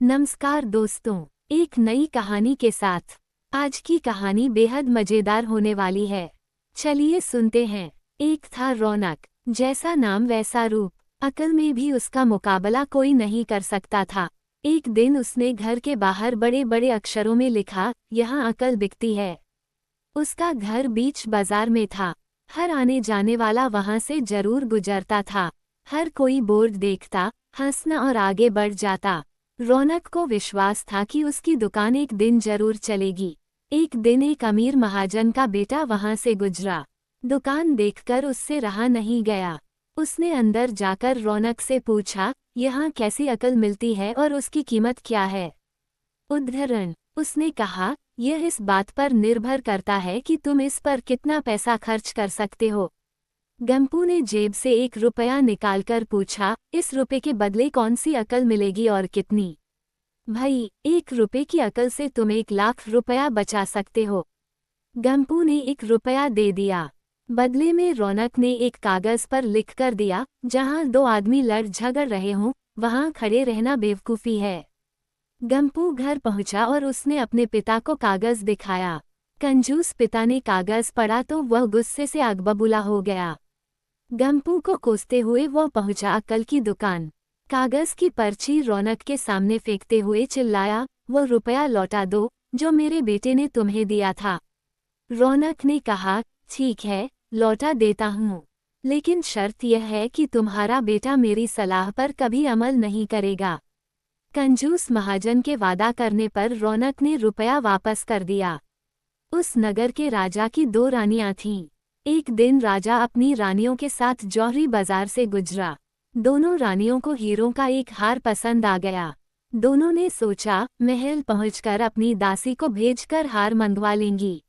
नमस्कार दोस्तों, एक नई कहानी के साथ। आज की कहानी बेहद मजेदार होने वाली है। चलिए सुनते हैं। एक था रौनक, जैसा नाम वैसा रूप, अकल में भी उसका मुकाबला कोई नहीं कर सकता था। एक दिन उसने घर के बाहर बड़े बड़े अक्षरों में लिखा, यहाँ अकल बिकती है। उसका घर बीच बाजार में था। हर आने जाने वाला वहां से जरूर गुजरता था। हर कोई बोर्ड देखता, हंसना और आगे बढ़ जाता। रौनक को विश्वास था कि उसकी दुकान एक दिन जरूर चलेगी। एक दिन एक अमीर महाजन का बेटा वहां से गुजरा। दुकान देखकर उससे रहा नहीं गया। उसने अंदर जाकर रौनक से पूछा, यहाँ कैसी अकल मिलती है और उसकी कीमत क्या है? उद्धरण, उसने कहा, यह इस बात पर निर्भर करता है कि तुम इस पर कितना पैसा खर्च कर सकते हो। गंपू ने जेब से 1 रुपया निकालकर पूछा, इस रुपए के बदले कौन सी अकल मिलेगी और कितनी? भाई, 1 रुपए की अकल से तुम 1 लाख रुपया बचा सकते हो। गंपू ने 1 रुपया दे दिया। बदले में रौनक ने एक कागज पर लिख कर दिया, जहां 2 आदमी लड़ झगड़ रहे हों, वहां खड़े रहना बेवकूफ़ी है। गंपू घर पहुंचा और उसने अपने पिता को कागज दिखाया। कंजूस पिता ने कागज पढ़ा तो वह गुस्से से आग बबूला हो गया। गंपू को कोसते हुए वह पहुंचा अकल की दुकान। कागज की पर्ची रौनक के सामने फेंकते हुए चिल्लाया, वो रुपया लौटा दो जो मेरे बेटे ने तुम्हें दिया था। रौनक ने कहा, ठीक है, लौटा देता हूँ, लेकिन शर्त यह है कि तुम्हारा बेटा मेरी सलाह पर कभी अमल नहीं करेगा। कंजूस महाजन के वादा करने पर रौनक ने रुपया वापस कर दिया। उस नगर के राजा की 2 रानियां थीं। एक दिन राजा अपनी रानियों के साथ जौहरी बाजार से गुजरा। दोनों रानियों को हीरों का एक हार पसंद आ गया। दोनों ने सोचा, महल पहुंचकर अपनी दासी को भेजकर हार मंगवा लेंगी।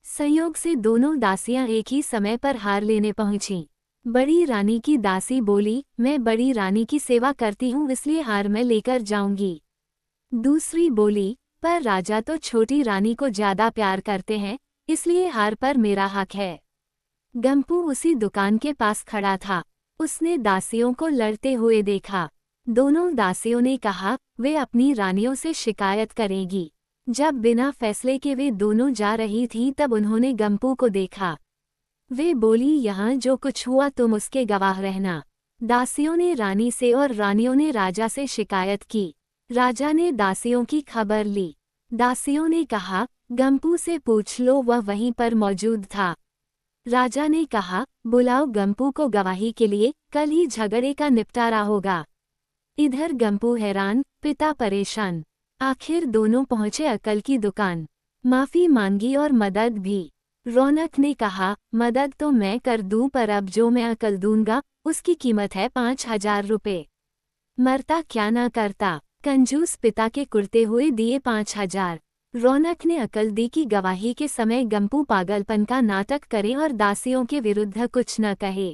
संयोग से दोनों दासियां एक ही समय पर हार लेने पहुंचीं। बड़ी रानी की दासी बोली, मैं बड़ी रानी की सेवा करती हूँ इसलिए हार मैं लेकर जाऊंगी। दूसरी बोली, पर राजा तो छोटी रानी को ज्यादा प्यार करते हैं, इसलिए हार पर मेरा हक है। गंपू उसी दुकान के पास खड़ा था। उसने दासियों को लड़ते हुए देखा। दोनों दासियों ने कहा, वे अपनी रानियों से शिकायत करेगी। जब बिना फैसले के वे दोनों जा रही थीं तब उन्होंने गंपू को देखा। वे बोली, यहाँ जो कुछ हुआ तुम उसके गवाह रहना। दासियों ने रानी से और रानियों ने राजा से शिकायत की। राजा ने दासियों की खबर ली। दासियों ने कहा, गंपू से पूछ लो, वह वहीं पर मौजूद था। राजा ने कहा, बुलाओ गंपू को गवाही के लिए, कल ही झगड़े का निपटारा होगा। इधर गंपू हैरान, पिता परेशान। आखिर दोनों पहुंचे अकल की दुकान। माफी मांगी और मदद भी। रौनक ने कहा, मदद तो मैं कर दूं, पर अब जो मैं अकल दूंगा उसकी कीमत है 5,000 रुपये। मरता क्या ना करता। कंजूस पिता के कुर्ते हुए दिए 5,000। रौनक ने अकल दी कि गवाही के समय गंपू पागलपन का नाटक करे और दासियों के विरुद्ध कुछ न कहे।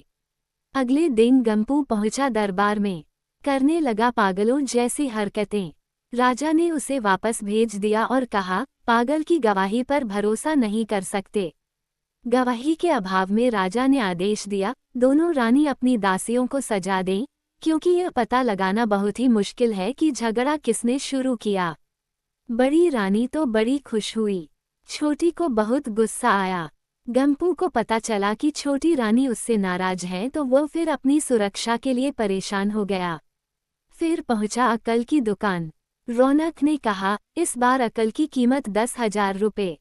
अगले दिन गंपू पहुंचा दरबार में। करने लगा पागलों जैसी हरकतें। राजा ने उसे वापस भेज दिया और कहा, पागल की गवाही पर भरोसा नहीं कर सकते। गवाही के अभाव में राजा ने आदेश दिया, दोनों रानी अपनी दासियों को सजा दें, क्योंकि यह पता लगाना बहुत ही मुश्किल है कि झगड़ा किसने शुरू किया। बड़ी रानी तो बड़ी खुश हुई। छोटी को बहुत गुस्सा आया। गंपू को पता चला कि छोटी रानी उससे नाराज है तो वो फिर अपनी सुरक्षा के लिए परेशान हो गया। फिर पहुंचा अकल की दुकान। रौनक ने कहा, इस बार अकल की कीमत 10,000 रुपये।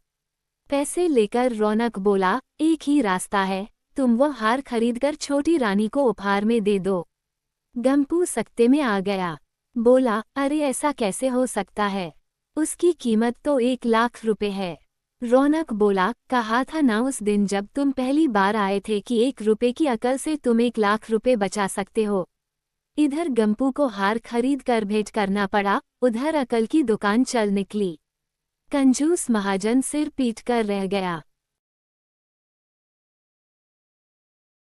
पैसे लेकर रौनक बोला, एक ही रास्ता है, तुम वो हार खरीदकर छोटी रानी को उपहार में दे दो। गंपू सख्ते में आ गया। बोला, अरे ऐसा कैसे हो सकता है, उसकी कीमत तो 1 लाख रुपए है। रौनक बोला, कहा था ना उस दिन जब तुम पहली बार आए थे कि 1 रुपए की अकल से तुम 1 लाख रुपए बचा सकते हो। इधर गंपू को हार खरीद कर भेंट करना पड़ा, उधर अकल की दुकान चल निकली। कंजूस महाजन सिर पीट कर रह गया।